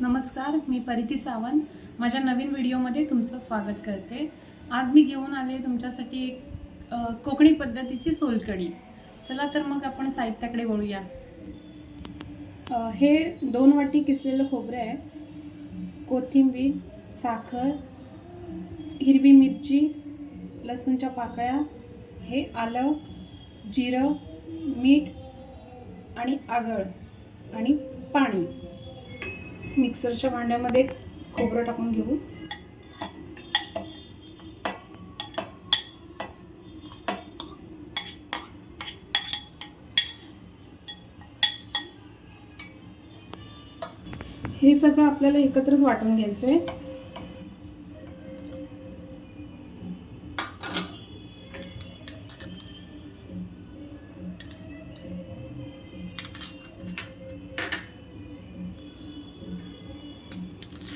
नमस्कार, मी परिती सावंत. माझ्या नवीन व्हिडिओमध्ये तुमचं स्वागत करते. आज मी घेऊन आले तुमच्यासाठी एक कोकणी पद्धतीची सोलकढी. चला तर मग आपण साहित्याकडे वळूया. हे 2 वाटी किसलेलं खोबरं आहे, कोथिंबीर, साखर, हिरवी मिरची, लसूणच्या पाकळ्या, हे आलं, जिरं, मीठ आणि आगळ आणि पाणी. मिक्सरच्या भांड्यामध्ये खोबरं टाकून घेऊ. हे सगळं आपल्याला एकत्रच वाटून घ्यायचं आहे.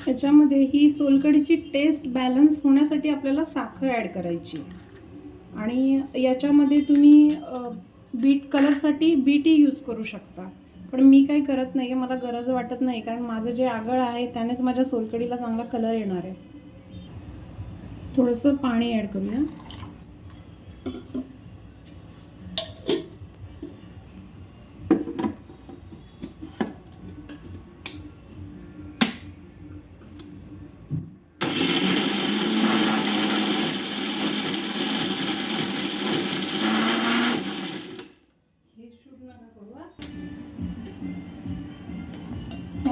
याच्यामध्ये ही सोलकढीची टेस्ट बॅलन्स होण्यासाठी आपल्याला साखर ॲड करायची आणि याच्यामध्ये तुम्ही बीट कलरसाठी बीटही यूज करू शकता, पण मी काही करत नाही, मला गरज वाटत नाही, कारण माझं जे आगळ आहे त्यानेच माझ्या सोलकढीला चांगला कलर येणार आहे. थोडंसं पाणी ॲड करूया.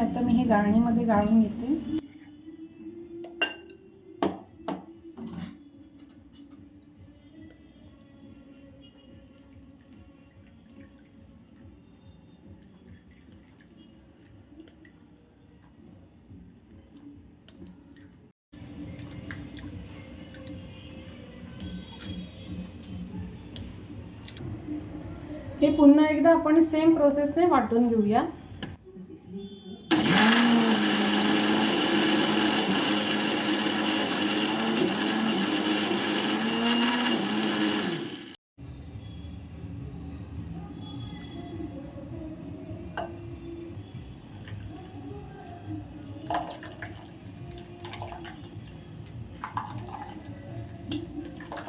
आता मी हे गाळणीमध्ये गाळून घेते. हे पुन्हा एकदा आपण सेम प्रोसेसने वाटून घेऊया.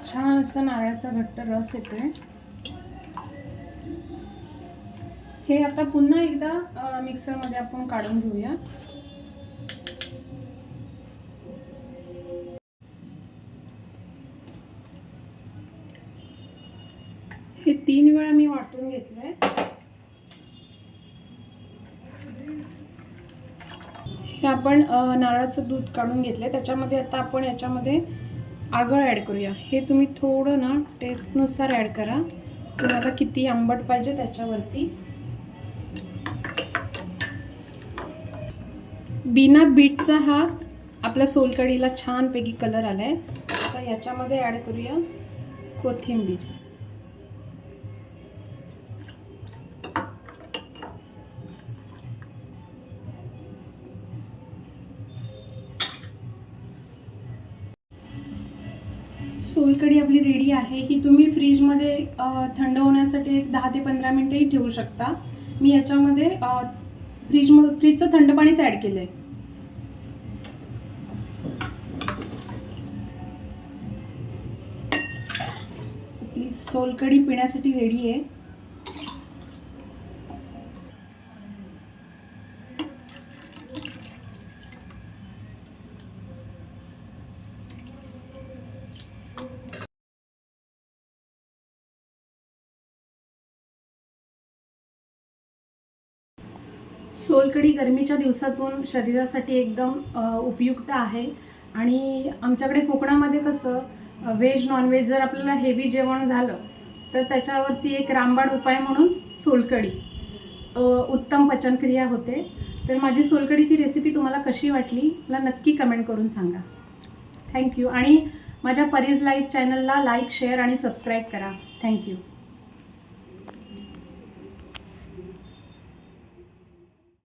छान असं नारळाचा घट्ट रस येतोय. हे आता पुन्हा एकदा मिक्सरमध्ये आपण काढून घेऊया. हे 3 वेळा मी वाटून घेतलंय. हे आपण नारळाचं दूध काढून घेतलंय. त्याच्यामध्ये आता आपण याच्यामध्ये आगळ ॲड करूया. हे तुम्ही थोडं ना टेस्टनुसार ॲड करा, तुम्हाला किती आंबट पाहिजे त्याच्यावरती. बिना बीटचा हा आपल्या सोलकढीला छानपैकी कलर आलाय. आता याच्यामध्ये ॲड करूया कोथिंबीर. सोलकढी आपली रेडी आहे. ही तुम्ही फ्रीजमध्ये थंड होण्यासाठी एक 10 ते 15 मिनिटंही ठेवू शकता. मी याच्यामध्ये फ्रीजचं थंड पाणीच ॲड केलं आहे. आपली सोलकढी पिण्यासाठी रेडी आहे. सोलकढी गरमीच्या दिवसातून शरीरासाठी एकदम उपयुक्त आहे. आणि आमच्याकडे कोकणामध्ये कसं व्हेज नॉनव्हेज जर आपल्याला हेवी जेवण झालं तर त्याच्यावरती एक रामबाण उपाय म्हणून सोलकढी, उत्तम पचनक्रिया होते. तर माझी सोलकढीची रेसिपी तुम्हाला कशी वाटली मला नक्की कमेंट करून सांगा. थँक्यू. आणि माझ्या परीज लाईफ चॅनलला लाईक, शेअर आणि सबस्क्राईब करा. थँक्यू.